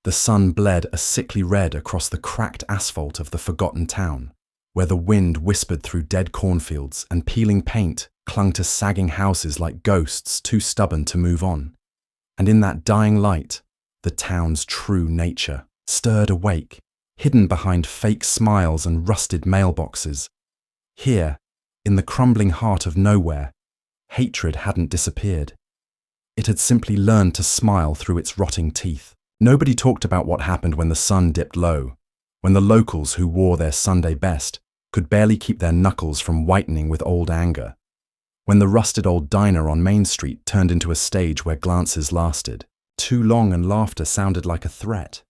The sun bled a sickly red across the cracked asphalt of the forgotten town, where the wind whispered through dead cornfields and peeling paint clung to sagging houses like ghosts too stubborn to move on. And in that dying light, the town's true nature stirred awake, hidden behind fake smiles and rusted mailboxes. Here, in the crumbling heart of nowhere, hatred hadn't disappeared. It had simply learned to smile through its rotting teeth. Nobody talked about what happened when the sun dipped low, when the locals who wore their Sunday best could barely keep their knuckles from whitening with old anger, when the rusted old diner on Main Street turned into a stage where glances lasted too long and laughter sounded like a threat.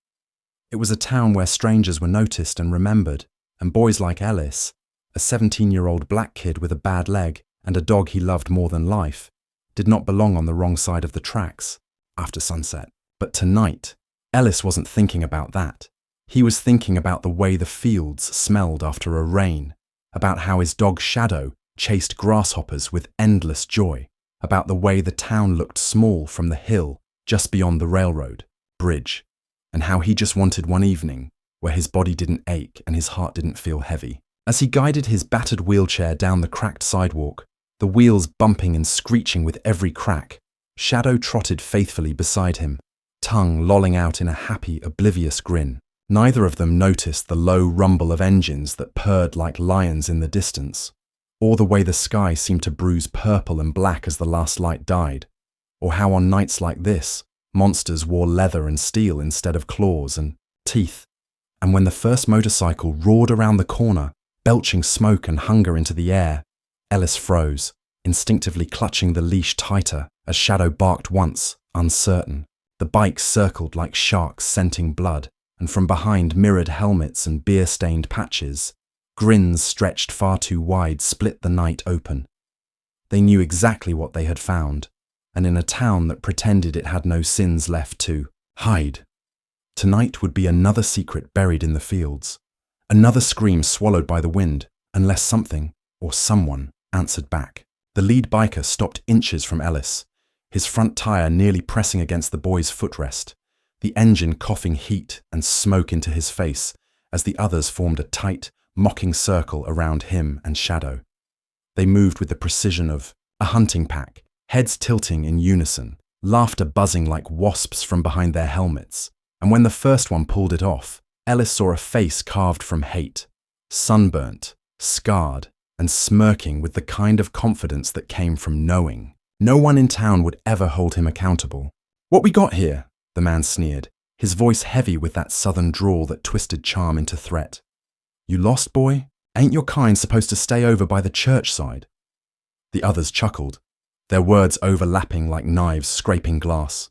It was a town where strangers were noticed and remembered, and boys like Ellis, a 17-year-old black kid with a bad leg and a dog he loved more than life, did not belong on the wrong side of the tracks after sunset. But tonight, Ellis wasn't thinking about that. He was thinking about the way the fields smelled after a rain, about how his dog Shadow chased grasshoppers with endless joy, about the way the town looked small from the hill just beyond the railroad bridge, and how he just wanted one evening where his body didn't ache and his heart didn't feel heavy. As he guided his battered wheelchair down the cracked sidewalk, the wheels bumping and screeching with every crack, Shadow trotted faithfully beside him, tongue lolling out in a happy, oblivious grin. Neither of them noticed the low rumble of engines that purred like lions in the distance, or the way the sky seemed to bruise purple and black as the last light died, or how on nights like this, monsters wore leather and steel instead of claws and teeth. And when the first motorcycle roared around the corner, belching smoke and hunger into the air, Ellis froze, instinctively clutching the leash tighter as Shadow barked once, uncertain. The bike circled like sharks scenting blood, and from behind mirrored helmets and beer-stained patches, grins stretched far too wide split the night open. They knew exactly what they had found, and in a town that pretended it had no sins left to hide. Tonight would be another secret buried in the fields, another scream swallowed by the wind, unless something, or someone, answered back. The lead biker stopped inches from Ellis, his front tire nearly pressing against the boy's footrest, the engine coughing heat and smoke into his face as the others formed a tight, mocking circle around him and Shadow. They moved with the precision of a hunting pack, heads tilting in unison, laughter buzzing like wasps from behind their helmets. And when the first one pulled it off, Ellis saw a face carved from hate, sunburnt, scarred, and smirking with the kind of confidence that came from knowing. No one in town would ever hold him accountable. "What we got here?" the man sneered, his voice heavy with that southern drawl that twisted charm into threat. "You lost, boy? Ain't your kind supposed to stay over by the church side?" The others chuckled, their words overlapping like knives scraping glass.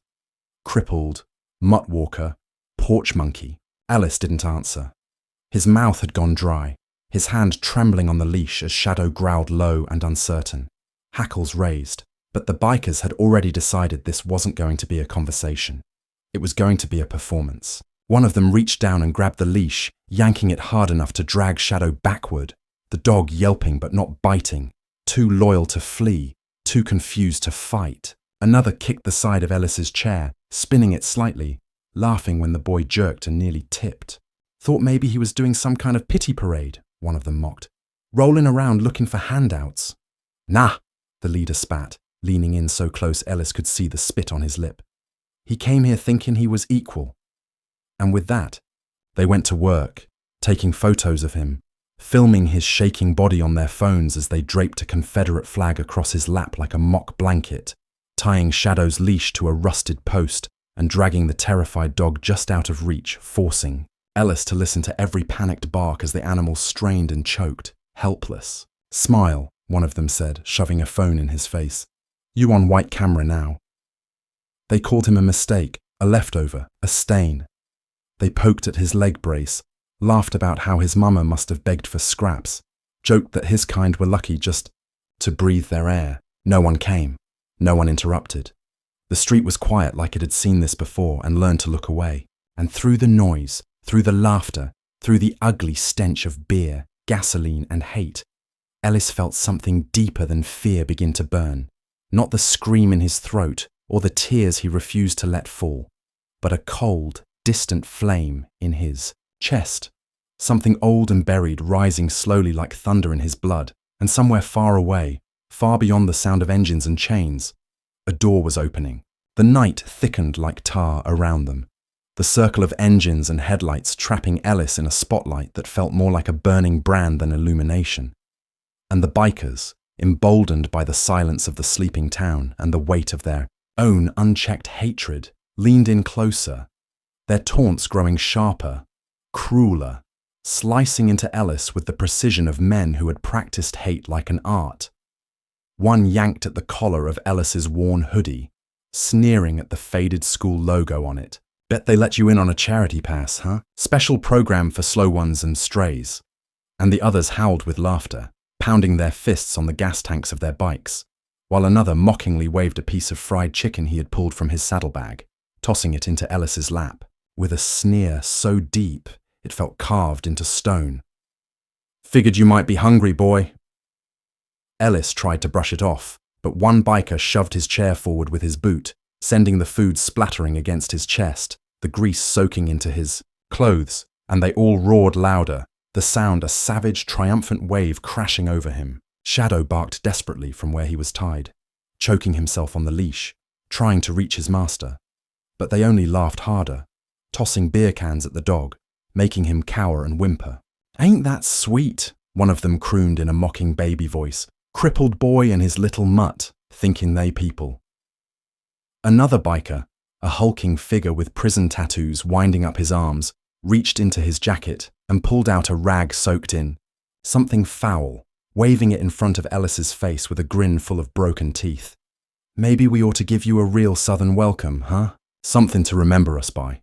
Crippled, mutt walker, porch monkey. Ellis didn't answer. His mouth had gone dry, his hand trembling on the leash as Shadow growled low and uncertain, hackles raised. But the bikers had already decided this wasn't going to be a conversation. It was going to be a performance. One of them reached down and grabbed the leash, yanking it hard enough to drag Shadow backward, the dog yelping but not biting, too loyal to flee, too confused to fight. Another kicked the side of Ellis's chair, spinning it slightly, laughing when the boy jerked and nearly tipped. "Thought maybe he was doing some kind of pity parade," one of them mocked. "Rolling around looking for handouts." "Nah," the leader spat, leaning in so close Ellis could see the spit on his lip. "He came here thinking he was equal." And with that, they went to work, taking photos of him, filming his shaking body on their phones as they draped a Confederate flag across his lap like a mock blanket, tying Shadow's leash to a rusted post and dragging the terrified dog just out of reach, forcing Ellis to listen to every panicked bark as the animal strained and choked, helpless. "Smile," one of them said, shoving a phone in his face. "You on white camera now." They called him a mistake, a leftover, a stain. They poked at his leg brace, laughed about how his mama must have begged for scraps, joked that his kind were lucky just to breathe their air. No one came. No one interrupted. The street was quiet like it had seen this before and learned to look away. And through the noise, through the laughter, through the ugly stench of beer, gasoline and hate, Ellis felt something deeper than fear begin to burn. Not the scream in his throat or the tears he refused to let fall, but a cold, distant flame in his chest. Something old and buried rising slowly like thunder in his blood, and somewhere far away, far beyond the sound of engines and chains, a door was opening. The night thickened like tar around them, the circle of engines and headlights trapping Ellis in a spotlight that felt more like a burning brand than illumination. And the bikers, emboldened by the silence of the sleeping town and the weight of their own unchecked hatred, leaned in closer, their taunts growing sharper, crueler, slicing into Ellis with the precision of men who had practiced hate like an art. One yanked at the collar of Ellis's worn hoodie, sneering at the faded school logo on it. Bet they let you in on a charity pass, huh? Special program for slow ones and strays. And the others howled with laughter, pounding their fists on the gas tanks of their bikes, while another mockingly waved a piece of fried chicken he had pulled from his saddlebag, tossing it into Ellis's lap, with a sneer so deep it felt carved into stone. Figured you might be hungry, boy. Ellis tried to brush it off, but one biker shoved his chair forward with his boot, sending the food splattering against his chest, the grease soaking into his clothes, and they all roared louder, the sound a savage, triumphant wave crashing over him. Shadow barked desperately from where he was tied, choking himself on the leash, trying to reach his master. But they only laughed harder, tossing beer cans at the dog, making him cower and whimper. "Ain't that sweet?" one of them crooned in a mocking baby voice. "Crippled boy and his little mutt, thinking they people." Another biker, a hulking figure with prison tattoos winding up his arms, reached into his jacket and pulled out a rag soaked in something foul, waving it in front of Ellis's face with a grin full of broken teeth. "Maybe we ought to give you a real southern welcome, huh? Something to remember us by."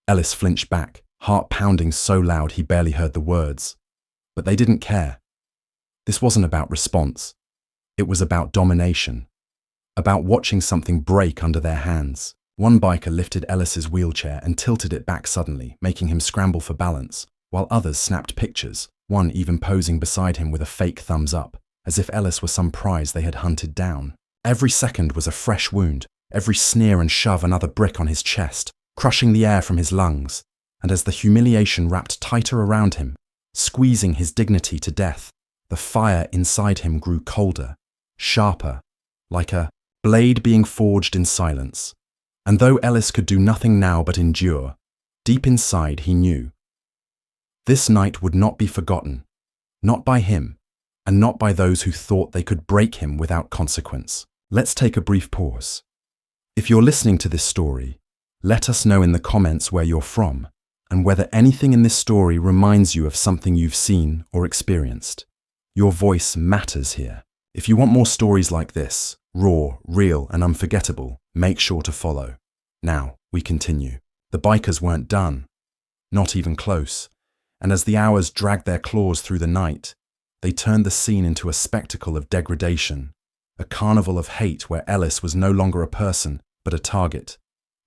Ellis flinched back, heart pounding so loud he barely heard the words. But they didn't care. This wasn't about response. It was about domination. About watching something break under their hands. One biker lifted Ellis's wheelchair and tilted it back suddenly, making him scramble for balance, while others snapped pictures, one even posing beside him with a fake thumbs up, as if Ellis were some prize they had hunted down. Every second was a fresh wound, every sneer and shove another brick on his chest, crushing the air from his lungs, and as the humiliation wrapped tighter around him, squeezing his dignity to death, the fire inside him grew colder, sharper, like a blade being forged in silence. And though Ellis could do nothing now but endure, deep inside he knew. This night would not be forgotten, not by him, and not by those who thought they could break him without consequence. Let's take a brief pause. If you're listening to this story, let us know in the comments where you're from, and whether anything in this story reminds you of something you've seen or experienced. Your voice matters here. If you want more stories like this, raw, real, and unforgettable, make sure to follow. Now, we continue. The bikers weren't done. Not even close. And as the hours dragged their claws through the night, they turned the scene into a spectacle of degradation, a carnival of hate where Ellis was no longer a person, but a target,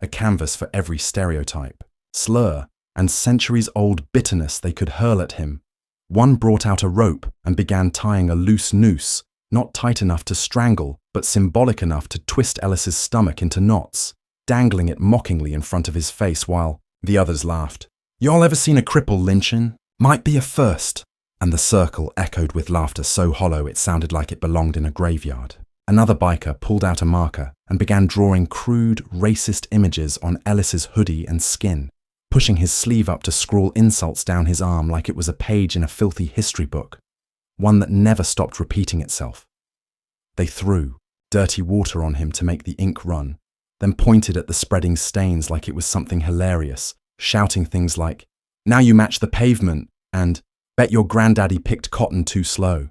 a canvas for every stereotype, slur, and centuries-old bitterness they could hurl at him. One brought out a rope and began tying a loose noose, not tight enough to strangle, but symbolic enough to twist Ellis's stomach into knots, dangling it mockingly in front of his face while the others laughed. "Y'all ever seen a cripple lynching? Might be a first." And the circle echoed with laughter so hollow it sounded like it belonged in a graveyard. Another biker pulled out a marker and began drawing crude, racist images on Ellis's hoodie and skin, pushing his sleeve up to scrawl insults down his arm like it was a page in a filthy history book, one that never stopped repeating itself. They threw dirty water on him to make the ink run, then pointed at the spreading stains like it was something hilarious, shouting things like, "Now you match the pavement," and "Bet your granddaddy picked cotton too slow."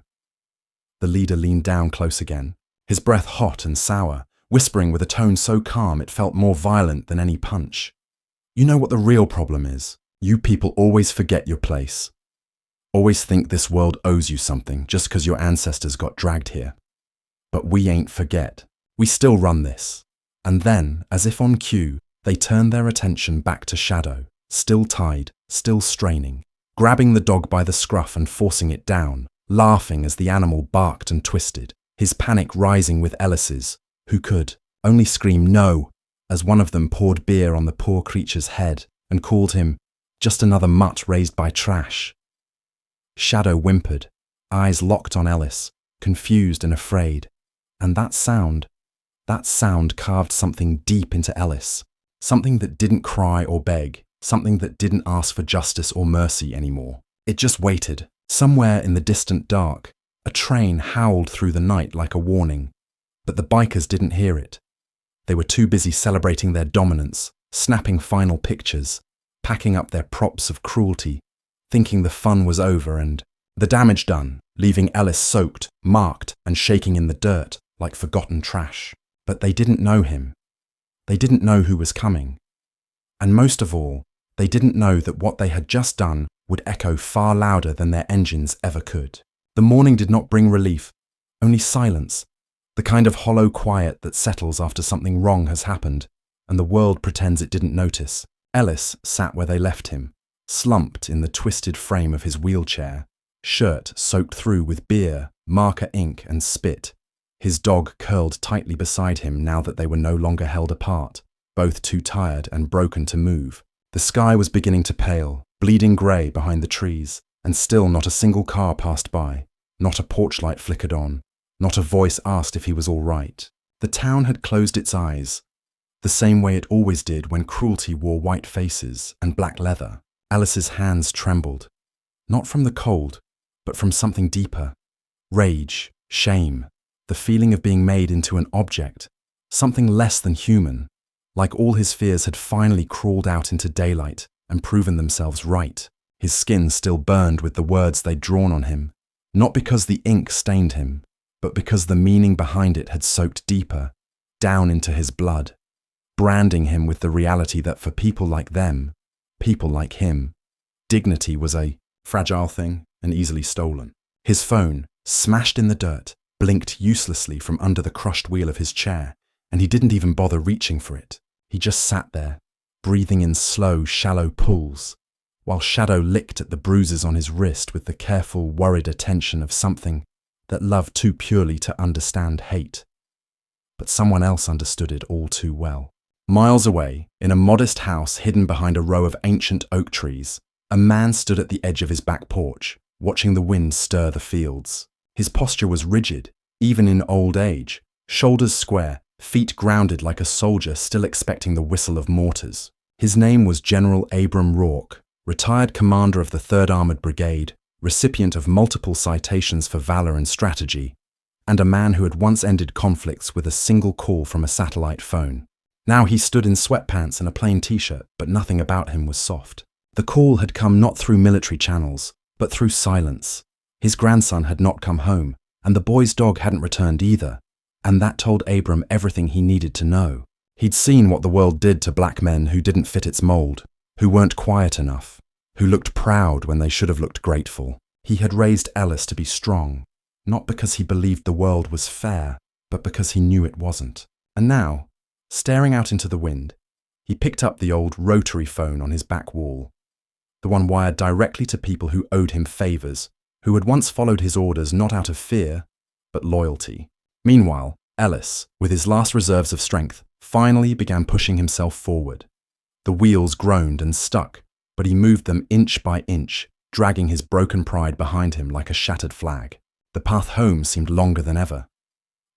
The leader leaned down close again, his breath hot and sour, whispering with a tone so calm it felt more violent than any punch. "You know what the real problem is? You people always forget your place. Always think this world owes you something just because your ancestors got dragged here. But we ain't forget. We still run this." And then, as if on cue, they turned their attention back to Shadow, still tied, still straining, grabbing the dog by the scruff and forcing it down, laughing as the animal barked and twisted, his panic rising with Ellis's, who could only scream no as one of them poured beer on the poor creature's head and called him just another mutt raised by trash. Shadow whimpered, eyes locked on Ellis, confused and afraid, and that sound carved something deep into Ellis, something that didn't cry or beg, something that didn't ask for justice or mercy anymore. It just waited. Somewhere in the distant dark, a train howled through the night like a warning, but the bikers didn't hear it. They were too busy celebrating their dominance, snapping final pictures, packing up their props of cruelty, thinking the fun was over and the damage done, leaving Ellis soaked, marked, and shaking in the dirt like forgotten trash. But they didn't know him. They didn't know who was coming. And most of all, they didn't know that what they had just done would echo far louder than their engines ever could. The morning did not bring relief, only silence, the kind of hollow quiet that settles after something wrong has happened, and the world pretends it didn't notice. Ellis sat where they left him, slumped in the twisted frame of his wheelchair, shirt soaked through with beer, marker ink, and spit. His dog curled tightly beside him now that they were no longer held apart, both too tired and broken to move. The sky was beginning to pale, bleeding grey behind the trees, and still not a single car passed by, not a porch light flickered on, not a voice asked if he was all right. The town had closed its eyes, the same way it always did when cruelty wore white faces and black leather. Alice's hands trembled, not from the cold, but from something deeper. Rage, shame, the feeling of being made into an object, something less than human, like all his fears had finally crawled out into daylight and proven themselves right. His skin still burned with the words they'd drawn on him, not because the ink stained him, but because the meaning behind it had soaked deeper, down into his blood, branding him with the reality that for people like them, people like him, dignity was a fragile thing and easily stolen. His phone, smashed in the dirt, blinked uselessly from under the crushed wheel of his chair, and he didn't even bother reaching for it. He just sat there, breathing in slow, shallow pulls, while Shadow licked at the bruises on his wrist with the careful, worried attention of something that loved too purely to understand hate. But someone else understood it all too well. Miles away, in a modest house hidden behind a row of ancient oak trees, a man stood at the edge of his back porch, watching the wind stir the fields. His posture was rigid, even in old age, shoulders square, feet grounded like a soldier still expecting the whistle of mortars. His name was General Abram Rourke, retired commander of the 3rd Armored Brigade, recipient of multiple citations for valor and strategy, and a man who had once ended conflicts with a single call from a satellite phone. Now he stood in sweatpants and a plain t-shirt, but nothing about him was soft. The call had come not through military channels, but through silence. His grandson had not come home, and the boy's dog hadn't returned either, and that told Abram everything he needed to know. He'd seen what the world did to black men who didn't fit its mold, who weren't quiet enough, who looked proud when they should have looked grateful. He had raised Ellis to be strong, not because he believed the world was fair, but because he knew it wasn't. And now, staring out into the wind, he picked up the old rotary phone on his back wall, the one wired directly to people who owed him favours, who had once followed his orders not out of fear, but loyalty. Meanwhile, Ellis, with his last reserves of strength, finally began pushing himself forward. The wheels groaned and stuck, but he moved them inch by inch, dragging his broken pride behind him like a shattered flag. The path home seemed longer than ever.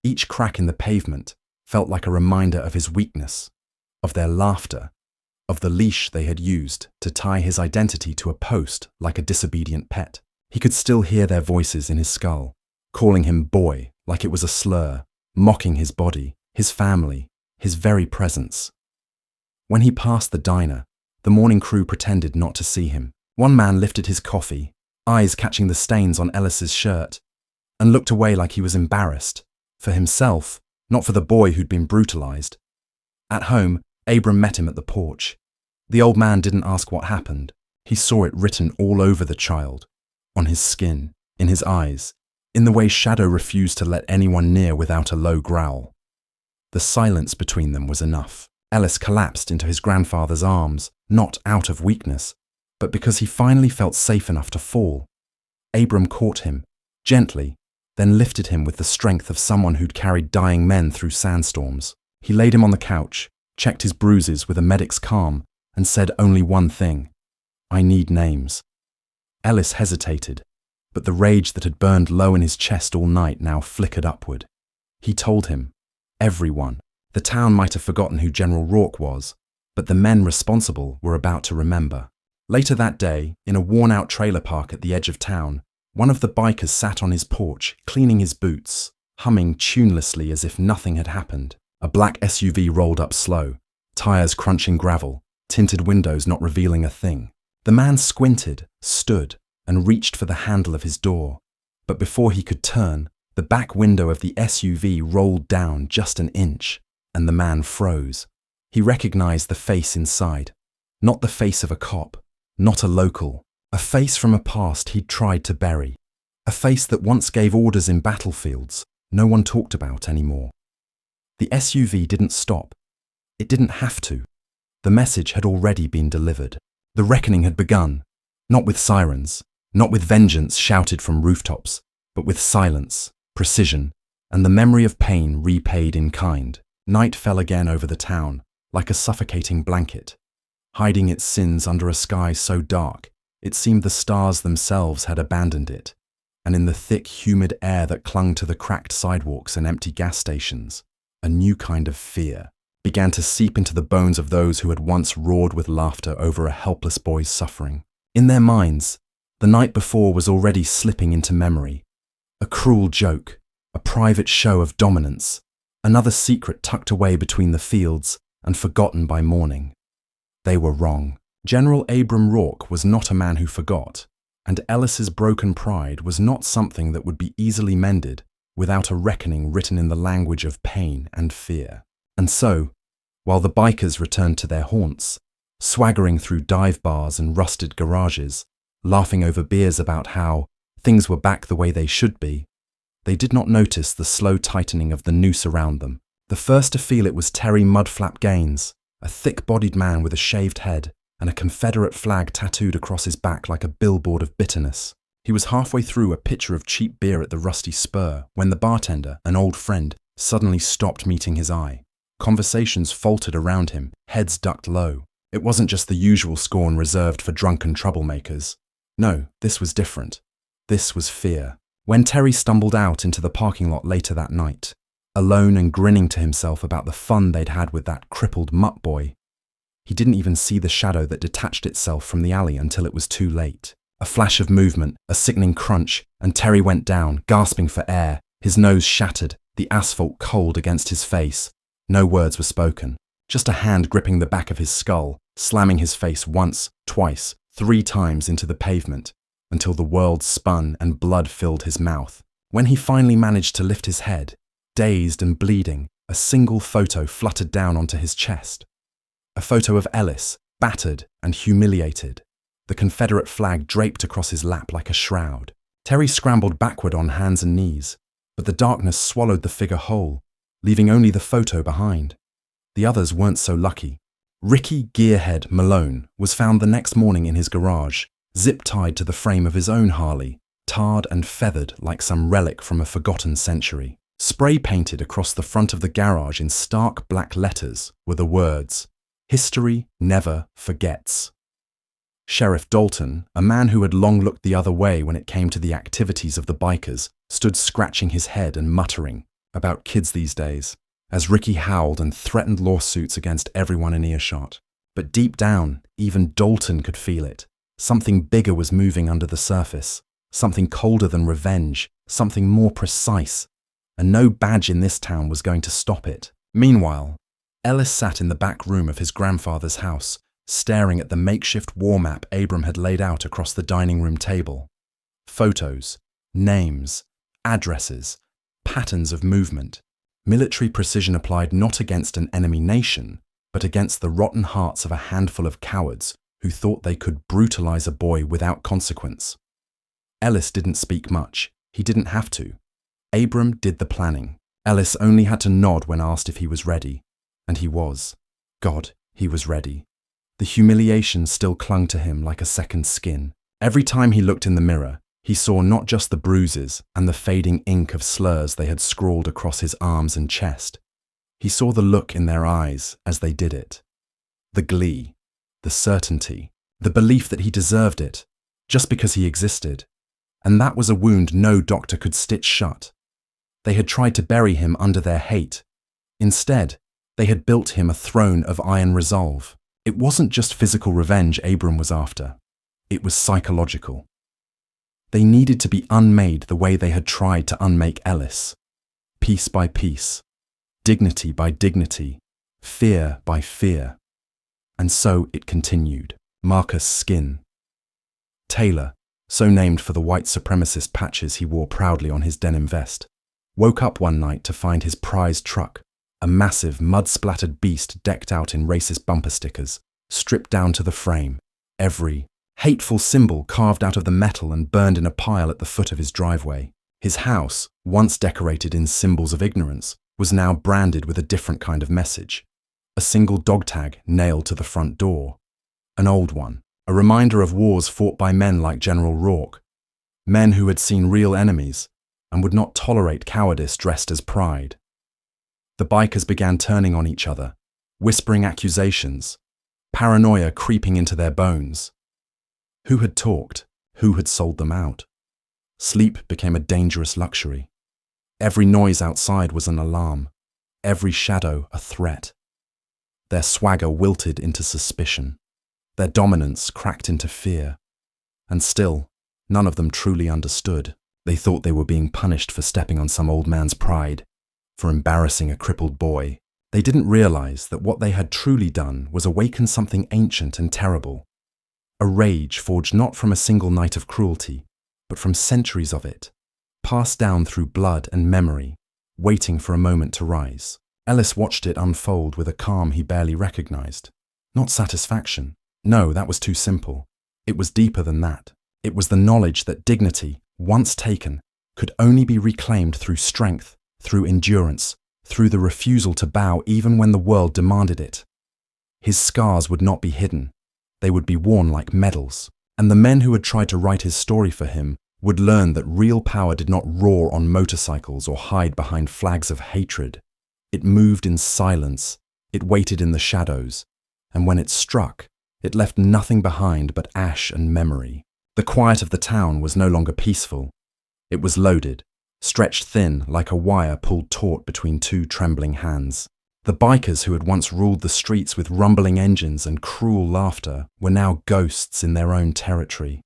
Each crack in the pavement felt like a reminder of his weakness, of their laughter, of the leash they had used to tie his identity to a post like a disobedient pet. He could still hear their voices in his skull, calling him boy like it was a slur, mocking his body, his family, his very presence. When he passed the diner, the morning crew pretended not to see him. One man lifted his coffee, eyes catching the stains on Ellis's shirt, and looked away like he was embarrassed, for himself, not for the boy who'd been brutalized. At home, Abram met him at the porch. The old man didn't ask what happened. He saw it written all over the child, on his skin, in his eyes, in the way Shadow refused to let anyone near without a low growl. The silence between them was enough. Ellis collapsed into his grandfather's arms, not out of weakness, but because he finally felt safe enough to fall. Abram caught him, gently, then lifted him with the strength of someone who'd carried dying men through sandstorms. He laid him on the couch, checked his bruises with a medic's calm, and said only one thing: "I need names." Ellis hesitated, but the rage that had burned low in his chest all night now flickered upward. He told him. Everyone. The town might have forgotten who General Rourke was, but the men responsible were about to remember. Later that day, in a worn-out trailer park at the edge of town, one of the bikers sat on his porch, cleaning his boots, humming tunelessly as if nothing had happened. A black SUV rolled up slow, tires crunching gravel, tinted windows not revealing a thing. The man squinted, stood, and reached for the handle of his door. But before he could turn, the back window of the SUV rolled down just an inch, and the man froze. He recognized the face inside. Not the face of a cop, not a local. A face from a past he'd tried to bury. A face that once gave orders in battlefields no one talked about anymore. The SUV didn't stop. It didn't have to. The message had already been delivered. The reckoning had begun, not with sirens, not with vengeance shouted from rooftops, but with silence, precision, and the memory of pain repaid in kind. Night fell again over the town, like a suffocating blanket, hiding its sins under a sky so dark it seemed the stars themselves had abandoned it, and in the thick, humid air that clung to the cracked sidewalks and empty gas stations, a new kind of fear began to seep into the bones of those who had once roared with laughter over a helpless boy's suffering. In their minds, the night before was already slipping into memory. A cruel joke, a private show of dominance, another secret tucked away between the fields and forgotten by morning. They were wrong. General Abram Rourke was not a man who forgot, and Ellis's broken pride was not something that would be easily mended without a reckoning written in the language of pain and fear. And so, while the bikers returned to their haunts, swaggering through dive bars and rusted garages, laughing over beers about how things were back the way they should be, they did not notice the slow tightening of the noose around them. The first to feel it was Terry Mudflap Gaines, a thick-bodied man with a shaved head and a Confederate flag tattooed across his back like a billboard of bitterness. He was halfway through a pitcher of cheap beer at the Rusty Spur when the bartender, an old friend, suddenly stopped meeting his eye. Conversations faltered around him, heads ducked low. It wasn't just the usual scorn reserved for drunken troublemakers. No, this was different. This was fear. When Terry stumbled out into the parking lot later that night, alone and grinning to himself about the fun they'd had with that crippled mutt boy, he didn't even see the shadow that detached itself from the alley until it was too late. A flash of movement, a sickening crunch, and Terry went down, gasping for air, his nose shattered, the asphalt cold against his face. No words were spoken, just a hand gripping the back of his skull, slamming his face once, twice, 3 times into the pavement, until the world spun and blood filled his mouth. When he finally managed to lift his head, dazed and bleeding, a single photo fluttered down onto his chest. A photo of Ellis, battered and humiliated, the Confederate flag draped across his lap like a shroud. Terry scrambled backward on hands and knees, but the darkness swallowed the figure whole, leaving only the photo behind. The others weren't so lucky. Ricky Gearhead Malone was found the next morning in his garage, zip-tied to the frame of his own Harley, tarred and feathered like some relic from a forgotten century. Spray-painted across the front of the garage in stark black letters were the words, "History never forgets." Sheriff Dalton, a man who had long looked the other way when it came to the activities of the bikers, stood scratching his head and muttering about kids these days, as Ricky howled and threatened lawsuits against everyone in earshot. But deep down, even Dalton could feel it. Something bigger was moving under the surface, something colder than revenge, something more precise, and no badge in this town was going to stop it. Meanwhile, Ellis sat in the back room of his grandfather's house, staring at the makeshift war map Abram had laid out across the dining room table. Photos, names, addresses, patterns of movement, military precision applied not against an enemy nation, but against the rotten hearts of a handful of cowards who thought they could brutalize a boy without consequence. Ellis didn't speak much. He didn't have to. Abram did the planning. Ellis only had to nod when asked if he was ready. And he was. God, he was ready. The humiliation still clung to him like a second skin. Every time he looked in the mirror, he saw not just the bruises and the fading ink of slurs they had scrawled across his arms and chest. He saw the look in their eyes as they did it. The glee, the certainty, the belief that he deserved it, just because he existed. And that was a wound no doctor could stitch shut. They had tried to bury him under their hate. Instead, they had built him a throne of iron resolve. It wasn't just physical revenge Abram was after. It was psychological. They needed to be unmade the way they had tried to unmake Ellis. Piece by piece, dignity by dignity, fear by fear. And so it continued. Marcus Skin. Taylor, so named for the white supremacist patches he wore proudly on his denim vest, woke up one night to find his prized truck, a massive, mud-splattered beast decked out in racist bumper stickers, stripped down to the frame, every hateful symbol carved out of the metal and burned in a pile at the foot of his driveway. His house, once decorated in symbols of ignorance, was now branded with a different kind of message. A single dog tag nailed to the front door. An old one, a reminder of wars fought by men like General Rourke, men who had seen real enemies and would not tolerate cowardice dressed as pride. The bikers began turning on each other, whispering accusations, paranoia creeping into their bones. Who had talked? Who had sold them out? Sleep became a dangerous luxury. Every noise outside was an alarm, every shadow a threat. Their swagger wilted into suspicion. Their dominance cracked into fear. And still, none of them truly understood. They thought they were being punished for stepping on some old man's pride, for embarrassing a crippled boy. They didn't realize that what they had truly done was awaken something ancient and terrible. A rage forged not from a single night of cruelty, but from centuries of it, passed down through blood and memory, waiting for a moment to rise. Ellis watched it unfold with a calm he barely recognized. Not satisfaction. No, that was too simple. It was deeper than that. It was the knowledge that dignity, once taken, could only be reclaimed through strength, through endurance, through the refusal to bow even when the world demanded it. His scars would not be hidden. They would be worn like medals. And the men who had tried to write his story for him would learn that real power did not roar on motorcycles or hide behind flags of hatred. It moved in silence, it waited in the shadows, and when it struck, it left nothing behind but ash and memory. The quiet of the town was no longer peaceful. It was loaded, stretched thin like a wire pulled taut between two trembling hands. The bikers who had once ruled the streets with rumbling engines and cruel laughter were now ghosts in their own territory,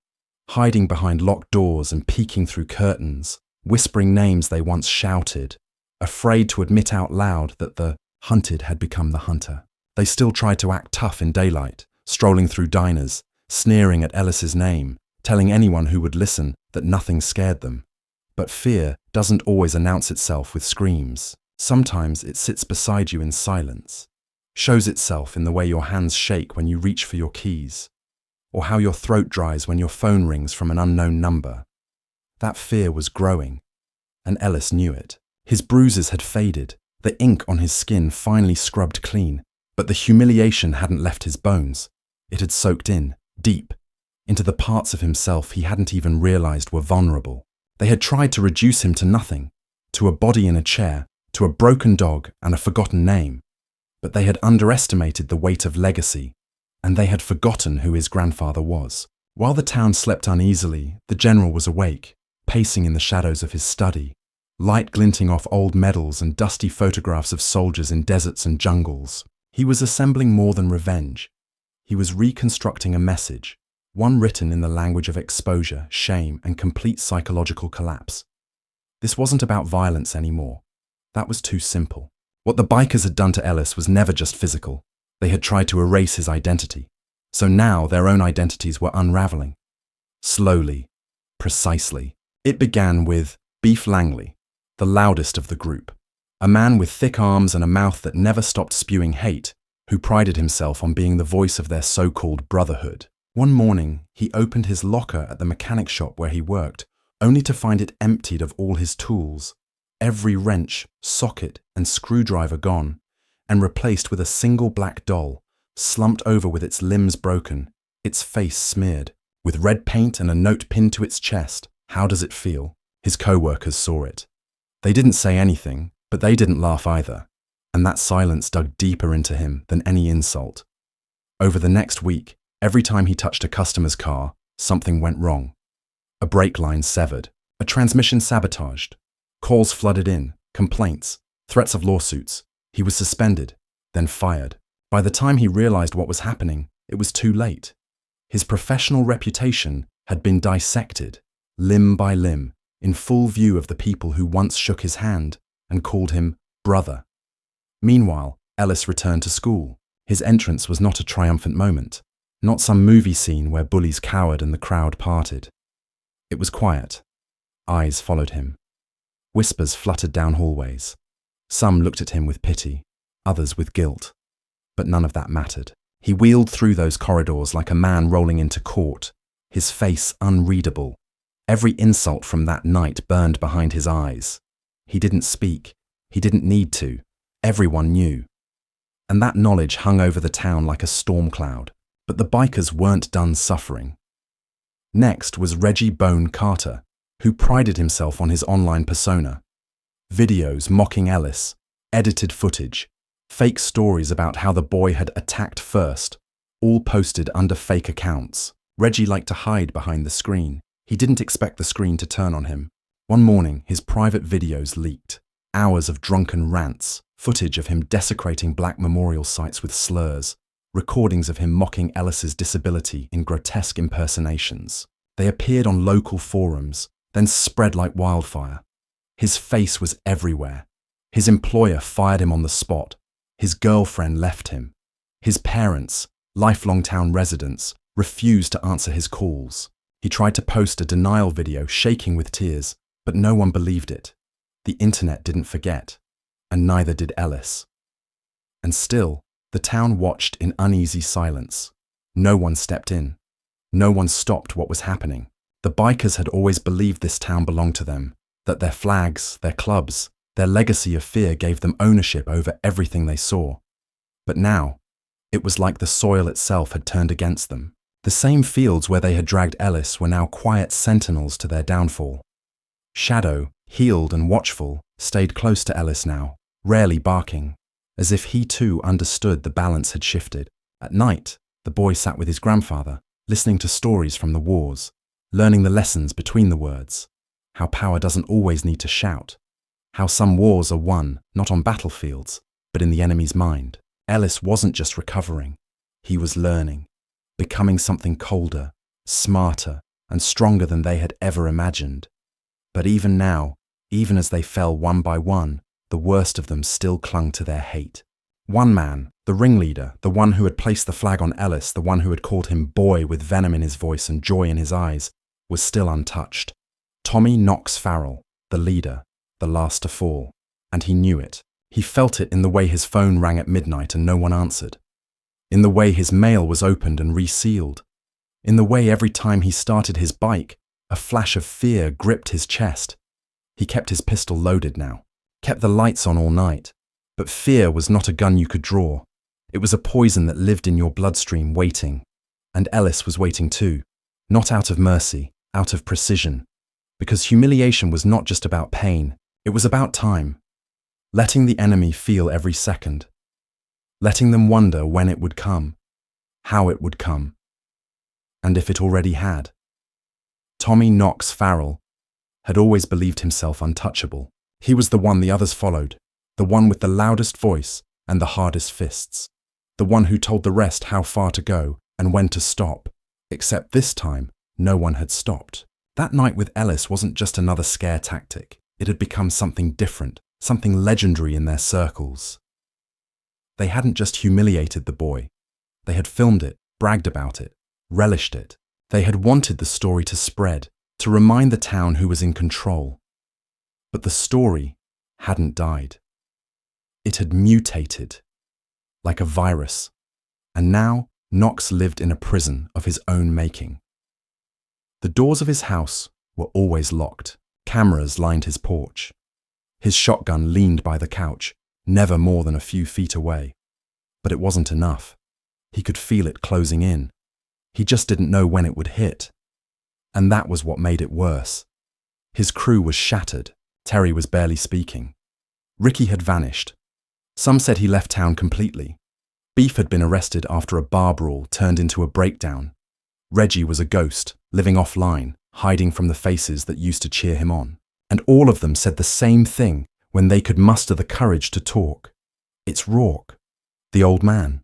hiding behind locked doors and peeking through curtains, whispering names they once shouted, afraid to admit out loud that the hunted had become the hunter. They still tried to act tough in daylight, strolling through diners, sneering at Ellis's name, telling anyone who would listen that nothing scared them. But fear doesn't always announce itself with screams. Sometimes it sits beside you in silence, shows itself in the way your hands shake when you reach for your keys, or how your throat dries when your phone rings from an unknown number. That fear was growing, and Ellis knew it. His bruises had faded, the ink on his skin finally scrubbed clean, but the humiliation hadn't left his bones. It had soaked in, deep, into the parts of himself he hadn't even realized were vulnerable. They had tried to reduce him to nothing, to a body in a chair, to a broken dog and a forgotten name. But they had underestimated the weight of legacy, and they had forgotten who his grandfather was. While the town slept uneasily, the general was awake, pacing in the shadows of his study, light glinting off old medals and dusty photographs of soldiers in deserts and jungles. He was assembling more than revenge. He was reconstructing a message, one written in the language of exposure, shame, and complete psychological collapse. This wasn't about violence anymore. That was too simple. What the bikers had done to Ellis was never just physical. They had tried to erase his identity. So now their own identities were unraveling. Slowly, precisely. It began with Beef Langley, the loudest of the group. A man with thick arms and a mouth that never stopped spewing hate, who prided himself on being the voice of their so-called brotherhood. One morning, he opened his locker at the mechanic shop where he worked, only to find it emptied of all his tools. Every wrench, socket, and screwdriver gone, and replaced with a single black doll, slumped over with its limbs broken, its face smeared, with red paint and a note pinned to its chest. How does it feel? His co-workers saw it. They didn't say anything, but they didn't laugh either. And that silence dug deeper into him than any insult. Over the next week, every time he touched a customer's car, something went wrong. A brake line severed, a transmission sabotaged. Calls flooded in, complaints, threats of lawsuits. He was suspended, then fired. By the time he realized what was happening, it was too late. His professional reputation had been dissected, limb by limb, in full view of the people who once shook his hand and called him brother. Meanwhile, Ellis returned to school. His entrance was not a triumphant moment, not some movie scene where bullies cowered and the crowd parted. It was quiet. Eyes followed him. Whispers fluttered down hallways. Some looked at him with pity, others with guilt. But none of that mattered. He wheeled through those corridors like a man rolling into court, his face unreadable. Every insult from that night burned behind his eyes. He didn't speak. He didn't need to. Everyone knew. And that knowledge hung over the town like a storm cloud. But the bikers weren't done suffering. Next was Reggie Bone Carter, who prided himself on his online persona. Videos mocking Ellis, edited footage, fake stories about how the boy had attacked first, all posted under fake accounts. Reggie liked to hide behind the screen. He didn't expect the screen to turn on him. One morning, his private videos leaked. Hours of drunken rants, footage of him desecrating black memorial sites with slurs, recordings of him mocking Ellis's disability in grotesque impersonations. They appeared on local forums, then spread like wildfire. His face was everywhere. His employer fired him on the spot. His girlfriend left him. His parents, lifelong town residents, refused to answer his calls. He tried to post a denial video shaking with tears, but no one believed it. The internet didn't forget, and neither did Ellis. And still, the town watched in uneasy silence. No one stepped in. No one stopped what was happening. The bikers had always believed this town belonged to them, that their flags, their clubs, their legacy of fear gave them ownership over everything they saw. But now, it was like the soil itself had turned against them. The same fields where they had dragged Ellis were now quiet sentinels to their downfall. Shadow, healed and watchful, stayed close to Ellis now, rarely barking, as if he too understood the balance had shifted. At night, the boy sat with his grandfather, listening to stories from the wars, learning the lessons between the words, how power doesn't always need to shout, how some wars are won not on battlefields, but in the enemy's mind. Ellis wasn't just recovering, he was learning, becoming something colder, smarter, and stronger than they had ever imagined. But even now, even as they fell one by one, the worst of them still clung to their hate. One man, the ringleader, the one who had placed the flag on Ellis, the one who had called him boy with venom in his voice and joy in his eyes, was still untouched. Tommy Knox Farrell, the leader, the last to fall. And he knew it. He felt it in the way his phone rang at midnight and no one answered. In the way his mail was opened and resealed. In the way every time he started his bike, a flash of fear gripped his chest. He kept his pistol loaded now, kept the lights on all night. But fear was not a gun you could draw. It was a poison that lived in your bloodstream waiting. And Ellis was waiting too, not out of mercy, out of precision. Because humiliation was not just about pain, it was about time. Letting the enemy feel every second. Letting them wonder when it would come, how it would come, and if it already had. Tommy Knox Farrell had always believed himself untouchable. He was the one the others followed, the one with the loudest voice and the hardest fists, the one who told the rest how far to go and when to stop. Except this time, no one had stopped. That night with Ellis wasn't just another scare tactic. It had become something different, something legendary in their circles. They hadn't just humiliated the boy. They had filmed it, bragged about it, relished it. They had wanted the story to spread, to remind the town who was in control. But the story hadn't died. It had mutated, like a virus. And now Knox lived in a prison of his own making. The doors of his house were always locked. Cameras lined his porch. His shotgun leaned by the couch, never more than a few feet away. But it wasn't enough. He could feel it closing in. He just didn't know when it would hit. And that was what made it worse. His crew was shattered. Terry was barely speaking. Ricky had vanished. Some said he left town completely. Beef had been arrested after a bar brawl turned into a breakdown. Reggie was a ghost, living offline, hiding from the faces that used to cheer him on. And all of them said the same thing when they could muster the courage to talk. It's Rourke, the old man.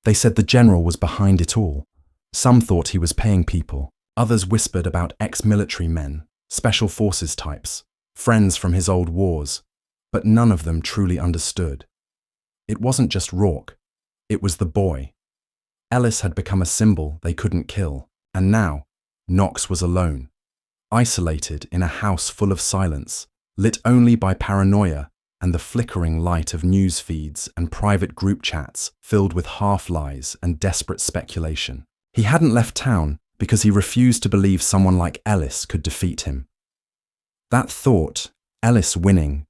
They said the general was behind it all. Some thought he was paying people. Others whispered about ex-military men, special forces types, friends from his old wars. But none of them truly understood. It wasn't just Rourke. It was the boy. Ellis had become a symbol they couldn't kill. And now, Knox was alone, isolated in a house full of silence, lit only by paranoia and the flickering light of news feeds and private group chats filled with half-lies and desperate speculation. He hadn't left town because he refused to believe someone like Ellis could defeat him. That thought, Ellis winning,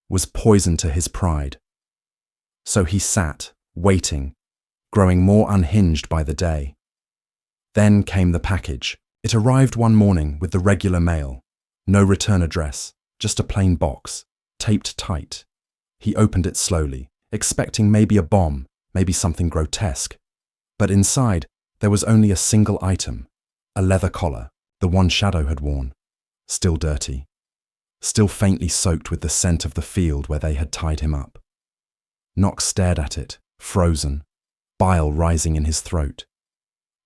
was poison to his pride. So he sat, waiting, growing more unhinged by the day. Then came the package. It arrived one morning with the regular mail. No return address, just a plain box, taped tight. He opened it slowly, expecting maybe a bomb, maybe something grotesque. But inside, there was only a single item, a leather collar, the one Shadow had worn, still dirty, still faintly soaked with the scent of the field where they had tied him up. Knox stared at it, frozen, bile rising in his throat.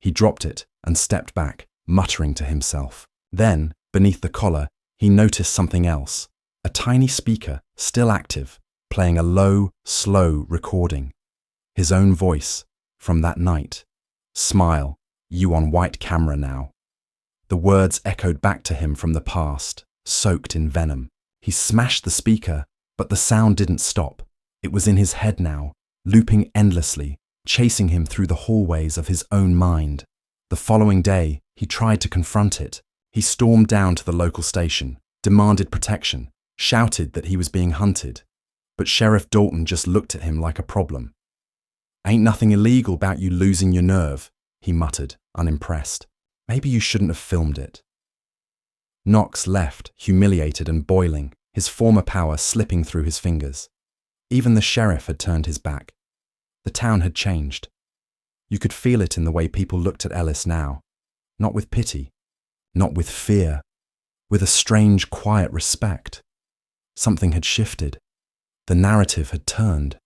He dropped it and stepped back, muttering to himself. Then, beneath the collar, he noticed something else, a tiny speaker, still active, playing a low, slow recording. His own voice, from that night. "Smile, you on white camera now." The words echoed back to him from the past, soaked in venom. He smashed the speaker, but the sound didn't stop. It was in his head now, looping endlessly, chasing him through the hallways of his own mind. The following day, he tried to confront it. He stormed down to the local station, demanded protection, shouted that he was being hunted. But Sheriff Dalton just looked at him like a problem. "Ain't nothing illegal about you losing your nerve," he muttered, unimpressed. "Maybe you shouldn't have filmed it." Knox left, humiliated and boiling, his former power slipping through his fingers. Even the sheriff had turned his back. The town had changed. You could feel it in the way people looked at Ellis now. Not with pity, not with fear, with a strange, quiet respect. Something had shifted. The narrative had turned.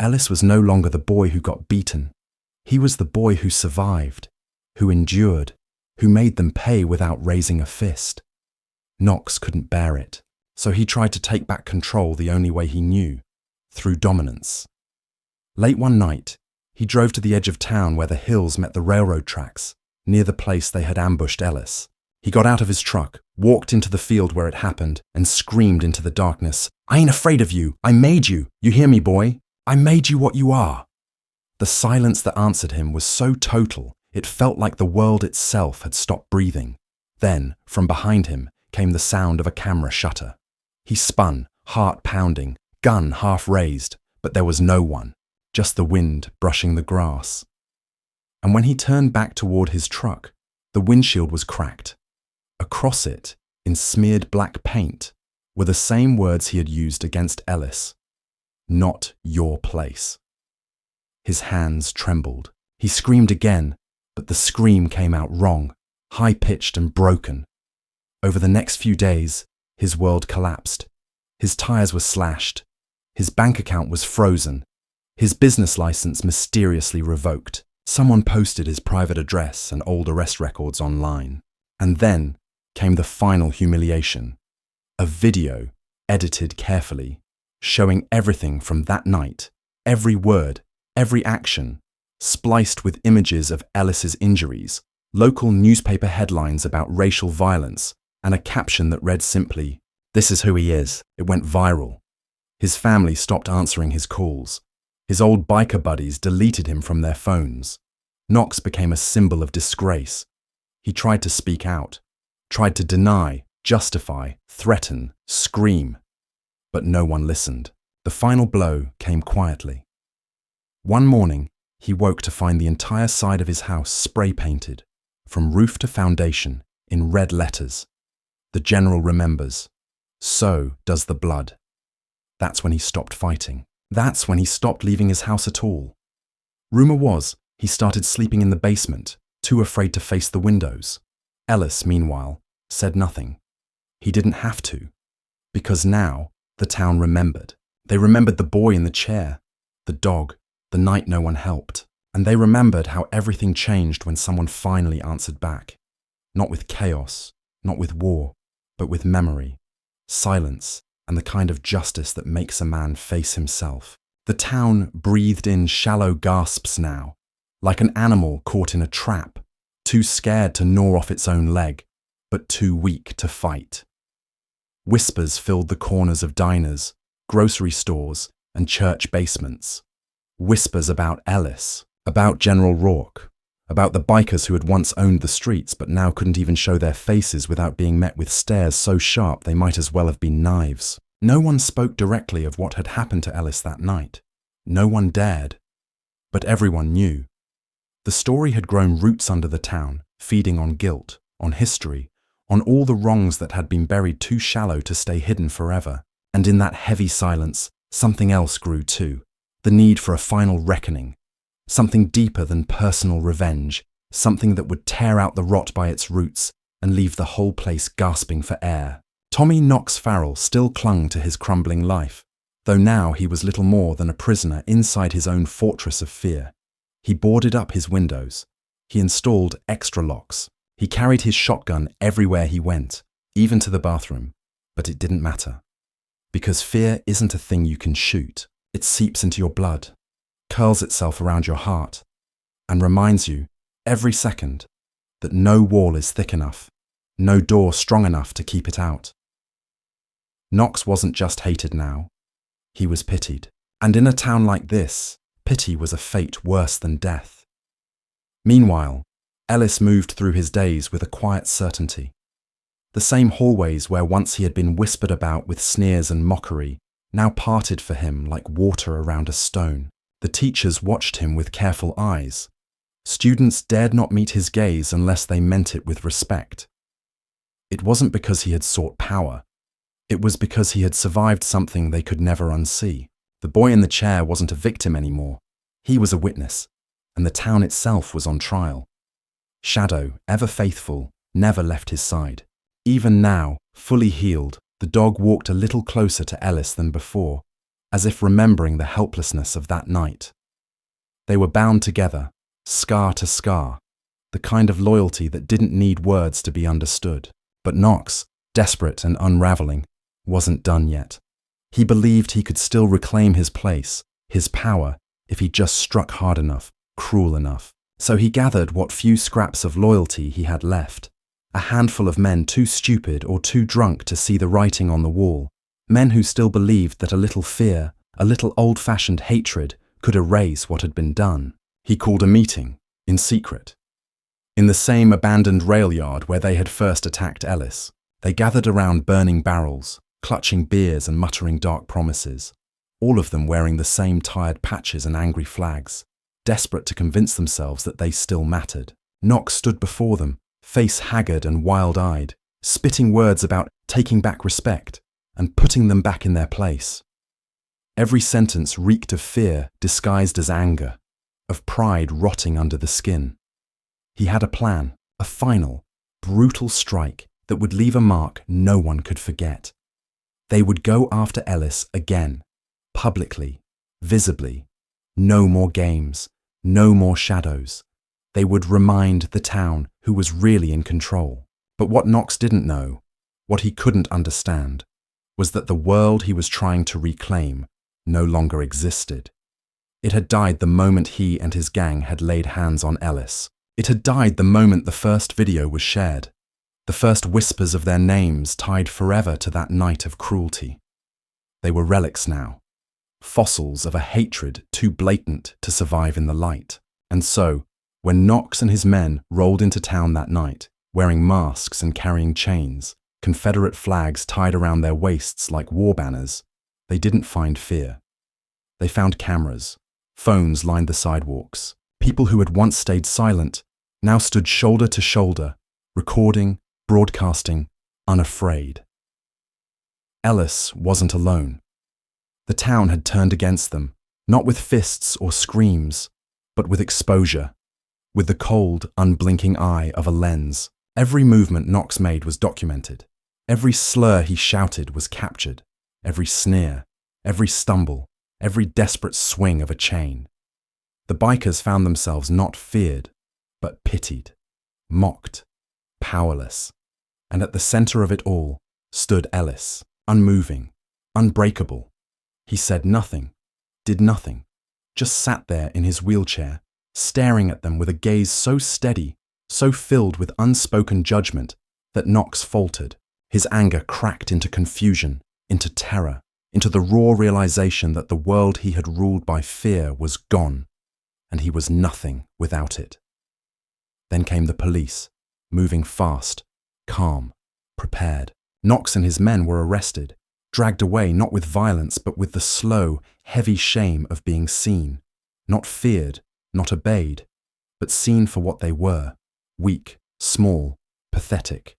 Ellis was no longer the boy who got beaten. He was the boy who survived, who endured, who made them pay without raising a fist. Knox couldn't bear it, so he tried to take back control the only way he knew, through dominance. Late one night, he drove to the edge of town where the hills met the railroad tracks, near the place they had ambushed Ellis. He got out of his truck, walked into the field where it happened, and screamed into the darkness, "I ain't afraid of you! I made you! You hear me, boy? I made you what you are!" The silence that answered him was so total, it felt like the world itself had stopped breathing. Then, from behind him, came the sound of a camera shutter. He spun, heart pounding, gun half raised, but there was no one, just the wind brushing the grass. And when he turned back toward his truck, the windshield was cracked. Across it, in smeared black paint, were the same words he had used against Ellis. "Not your place." His hands trembled. He screamed again, but the scream came out wrong, high-pitched and broken. Over the next few days, his world collapsed. His tires were slashed. His bank account was frozen. His business license mysteriously revoked. Someone posted his private address and old arrest records online. And then came the final humiliation. A video, edited carefully, showing everything from that night, every word, every action, spliced with images of Ellis's injuries, local newspaper headlines about racial violence, and a caption that read simply, "This is who he is." It went viral. His family stopped answering his calls. His old biker buddies deleted him from their phones. Knox became a symbol of disgrace. He tried to speak out, tried to deny, justify, threaten, scream. But no one listened. The final blow came quietly. One morning, he woke to find the entire side of his house spray-painted, from roof to foundation, in red letters. "The General remembers. So does the blood." That's when he stopped fighting. That's when he stopped leaving his house at all. Rumor was he started sleeping in the basement, too afraid to face the windows. Ellis, meanwhile, said nothing. He didn't have to, because now the town remembered. They remembered the boy in the chair, the dog, the night no one helped, and they remembered how everything changed when someone finally answered back. Not with chaos, not with war, but with memory, silence, and the kind of justice that makes a man face himself. The town breathed in shallow gasps now, like an animal caught in a trap, too scared to gnaw off its own leg, but too weak to fight. Whispers filled the corners of diners, grocery stores, and church basements. Whispers about Ellis, about General Rourke, about the bikers who had once owned the streets but now couldn't even show their faces without being met with stares so sharp they might as well have been knives. No one spoke directly of what had happened to Ellis that night. No one dared. But everyone knew. The story had grown roots under the town, feeding on guilt, on history, on all the wrongs that had been buried too shallow to stay hidden forever. And in that heavy silence, something else grew too. The need for a final reckoning. Something deeper than personal revenge. Something that would tear out the rot by its roots and leave the whole place gasping for air. Tommy Knox Farrell still clung to his crumbling life, though now he was little more than a prisoner inside his own fortress of fear. He boarded up his windows. He installed extra locks. He carried his shotgun everywhere he went, even to the bathroom. But it didn't matter. Because fear isn't a thing you can shoot. It seeps into your blood, curls itself around your heart, and reminds you, every second, that no wall is thick enough, no door strong enough to keep it out. Knox wasn't just hated now. He was pitied. And in a town like this, pity was a fate worse than death. Meanwhile, Ellis moved through his days with a quiet certainty. The same hallways where once he had been whispered about with sneers and mockery now parted for him like water around a stone. The teachers watched him with careful eyes. Students dared not meet his gaze unless they meant it with respect. It wasn't because he had sought power. It was because he had survived something they could never unsee. The boy in the chair wasn't a victim anymore. He was a witness, and the town itself was on trial. Shadow, ever faithful, never left his side. Even now, fully healed, the dog walked a little closer to Ellis than before, as if remembering the helplessness of that night. They were bound together, scar to scar, the kind of loyalty that didn't need words to be understood. But Knox, desperate and unraveling, wasn't done yet. He believed he could still reclaim his place, his power, if he just struck hard enough, cruel enough. So he gathered what few scraps of loyalty he had left. A handful of men too stupid or too drunk to see the writing on the wall. Men who still believed that a little fear, a little old-fashioned hatred could erase what had been done. He called a meeting, in secret. In the same abandoned rail yard where they had first attacked Ellis, they gathered around burning barrels, clutching beers and muttering dark promises, all of them wearing the same tired patches and angry flags, desperate to convince themselves that they still mattered. Knox stood before them, face haggard and wild-eyed, spitting words about taking back respect and putting them back in their place. Every sentence reeked of fear disguised as anger, of pride rotting under the skin. He had a plan, a final, brutal strike that would leave a mark no one could forget. They would go after Ellis again, publicly, visibly. No more games, no more shadows. They would remind the town who was really in control. But what Knox didn't know, what he couldn't understand, was that the world he was trying to reclaim no longer existed. It had died the moment he and his gang had laid hands on Ellis. It had died the moment the first video was shared, the first whispers of their names tied forever to that night of cruelty. They were relics now, fossils of a hatred too blatant to survive in the light. And so, when Knox and his men rolled into town that night, wearing masks and carrying chains, Confederate flags tied around their waists like war banners, they didn't find fear. They found cameras. Phones lined the sidewalks. People who had once stayed silent now stood shoulder to shoulder, recording, broadcasting, unafraid. Ellis wasn't alone. The town had turned against them, not with fists or screams, but with exposure, with the cold, unblinking eye of a lens. Every movement Knox made was documented. Every slur he shouted was captured. Every sneer, every stumble, every desperate swing of a chain. The bikers found themselves not feared, but pitied, mocked, powerless. And at the center of it all stood Ellis, unmoving, unbreakable. He said nothing, did nothing, just sat there in his wheelchair, staring at them with a gaze so steady, so filled with unspoken judgment, that Knox faltered. His anger cracked into confusion, into terror, into the raw realization that the world he had ruled by fear was gone, and he was nothing without it. Then came the police, moving fast, calm, prepared. Knox and his men were arrested, dragged away not with violence but with the slow, heavy shame of being seen, not feared, not obeyed, but seen for what they were, weak, small, pathetic.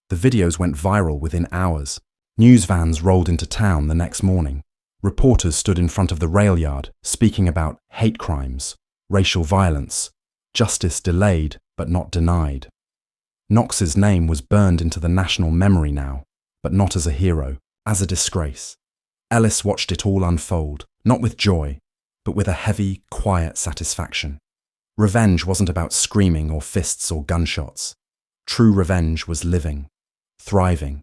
The videos went viral within hours. News vans rolled into town the next morning. Reporters stood in front of the rail yard, speaking about hate crimes, racial violence, justice delayed but not denied. Knox's name was burned into the national memory now, but not as a hero, as a disgrace. Ellis watched it all unfold, not with joy, but with a heavy, quiet satisfaction. Revenge wasn't about screaming or fists or gunshots. True revenge was living, thriving,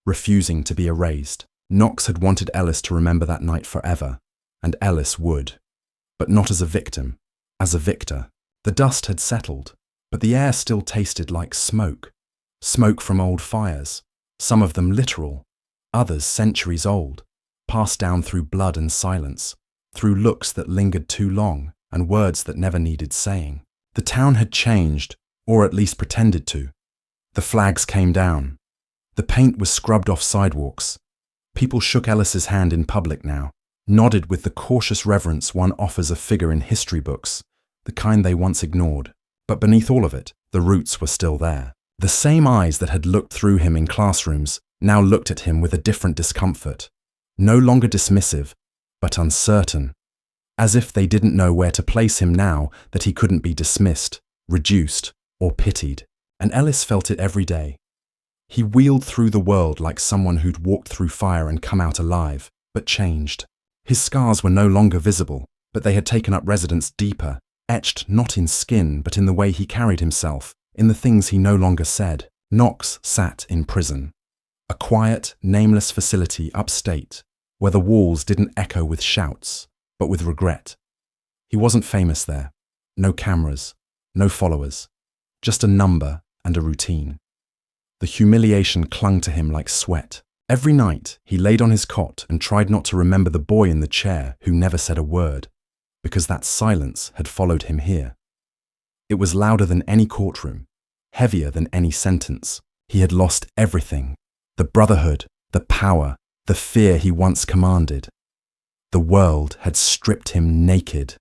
refusing to be erased. Knox had wanted Ellis to remember that night forever, and Ellis would. But not as a victim, as a victor. The dust had settled, but the air still tasted like smoke. Smoke from old fires, some of them literal, others centuries old, passed down through blood and silence, through looks that lingered too long and words that never needed saying. The town had changed, or at least pretended to. The flags came down. The paint was scrubbed off sidewalks. People shook Ellis's hand in public now, nodded with the cautious reverence one offers a figure in history books, the kind they once ignored. But beneath all of it, the roots were still there. The same eyes that had looked through him in classrooms now looked at him with a different discomfort, no longer dismissive, but uncertain, as if they didn't know where to place him now that he couldn't be dismissed, reduced, or pitied. And Ellis felt it every day. He wheeled through the world like someone who'd walked through fire and come out alive, but changed. His scars were no longer visible, but they had taken up residence deeper, etched not in skin but in the way he carried himself, in the things he no longer said. Knox sat in prison, a quiet, nameless facility upstate, where the walls didn't echo with shouts, but with regret. He wasn't famous there. No cameras, no followers, just a number and a routine. The humiliation clung to him like sweat. Every night he laid on his cot and tried not to remember the boy in the chair who never said a word, because that silence had followed him here. It was louder than any courtroom, heavier than any sentence. He had lost everything: the brotherhood, the power, the fear he once commanded. The world had stripped him naked,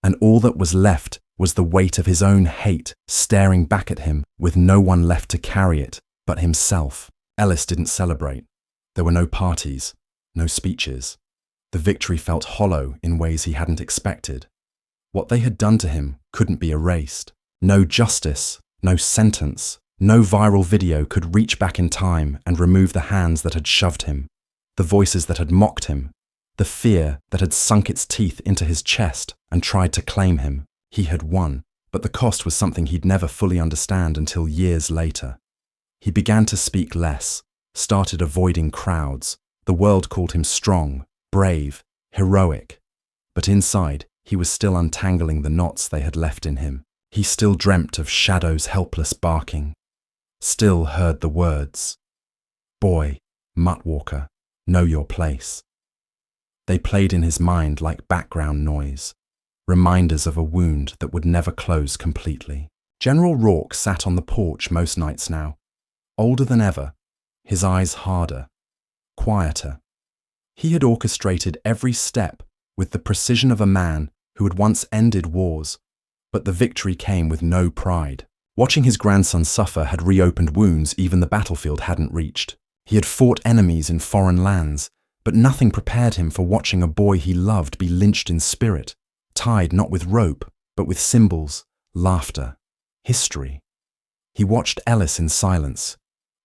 and all that was left was the weight of his own hate staring back at him with no one left to carry it but himself. Ellis didn't celebrate. There were no parties, no speeches. The victory felt hollow in ways he hadn't expected. What they had done to him couldn't be erased. No justice, no sentence, no viral video could reach back in time and remove the hands that had shoved him, the voices that had mocked him, the fear that had sunk its teeth into his chest and tried to claim him. He had won, but the cost was something he'd never fully understand until years later. He began to speak less, started avoiding crowds. The world called him strong, brave, heroic. But inside, he was still untangling the knots they had left in him. He still dreamt of Shadow's helpless barking, still heard the words, "Boy, Muttwalker, know your place." They played in his mind like background noise, reminders of a wound that would never close completely. General Rourke sat on the porch most nights now, older than ever, his eyes harder, quieter. He had orchestrated every step with the precision of a man who had once ended wars, but the victory came with no pride. Watching his grandson suffer had reopened wounds even the battlefield hadn't reached. He had fought enemies in foreign lands, but nothing prepared him for watching a boy he loved be lynched in spirit, tied not with rope, but with symbols, laughter, history. He watched Ellis in silence.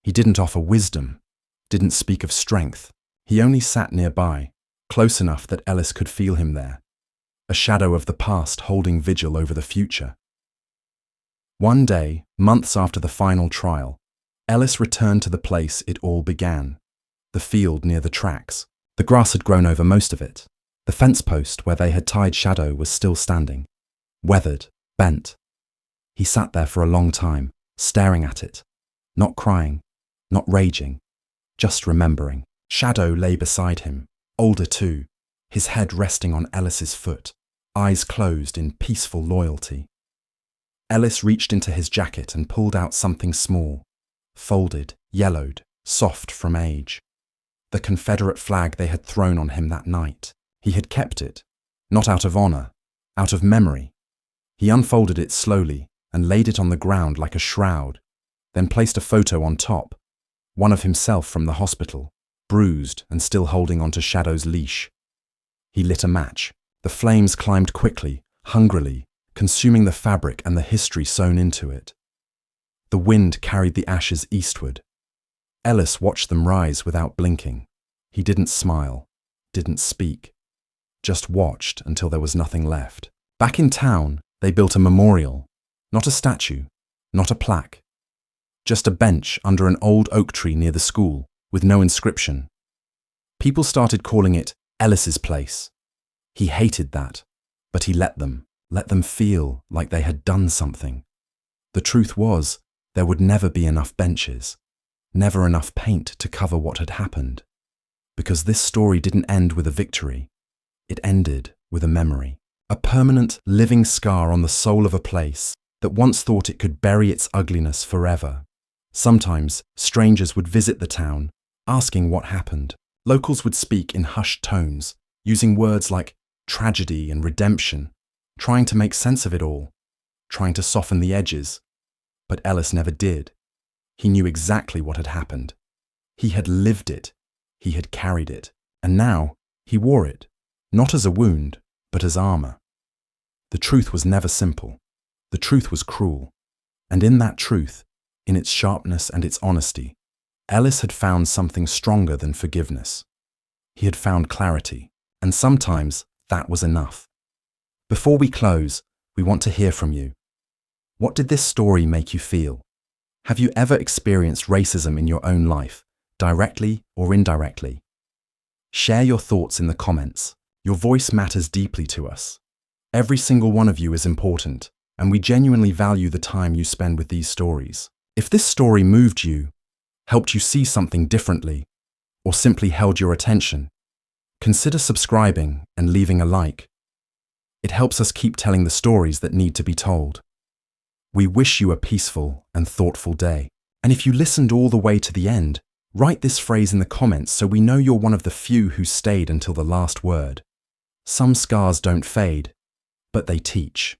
He didn't offer wisdom, didn't speak of strength. He only sat nearby, close enough that Ellis could feel him there, a shadow of the past holding vigil over the future. One day, months after the final trial, Ellis returned to the place it all began, the field near the tracks. The grass had grown over most of it. The fence post where they had tied Shadow was still standing, weathered, bent. He sat there for a long time, staring at it, not crying, not raging, just remembering. Shadow lay beside him, older too, his head resting on Ellis's foot, eyes closed in peaceful loyalty. Ellis reached into his jacket and pulled out something small, folded, yellowed, soft from age. The Confederate flag they had thrown on him that night. He had kept it, not out of honor, out of memory. He unfolded it slowly and laid it on the ground like a shroud, then placed a photo on top, one of himself from the hospital, bruised and still holding onto Shadow's leash. He lit a match. The flames climbed quickly, hungrily, consuming the fabric and the history sewn into it. The wind carried the ashes eastward. Ellis watched them rise without blinking. He didn't smile, didn't speak, just watched until there was nothing left. Back in town, they built a memorial, not a statue, not a plaque, just a bench under an old oak tree near the school with no inscription. People started calling it Ellis's place. He hated that, but he let them feel like they had done something. The truth was, there would never be enough benches, never enough paint to cover what had happened, because this story didn't end with a victory. It ended with a memory, a permanent, living scar on the soul of a place that once thought it could bury its ugliness forever. Sometimes, strangers would visit the town, asking what happened. Locals would speak in hushed tones, using words like tragedy and redemption, trying to make sense of it all, trying to soften the edges. But Ellis never did. He knew exactly what had happened. He had lived it. He had carried it. And now he wore it, not as a wound, but as armor. The truth was never simple. The truth was cruel. And in that truth, in its sharpness and its honesty, Ellis had found something stronger than forgiveness. He had found clarity, and sometimes that was enough. Before we close, we want to hear from you. What did this story make you feel? Have you ever experienced racism in your own life, directly or indirectly? Share your thoughts in the comments. Your voice matters deeply to us. Every single one of you is important, and we genuinely value the time you spend with these stories. If this story moved you, helped you see something differently, or simply held your attention, consider subscribing and leaving a like. It helps us keep telling the stories that need to be told. We wish you a peaceful and thoughtful day. And if you listened all the way to the end, write this phrase in the comments so we know you're one of the few who stayed until the last word. Some scars don't fade, but they teach.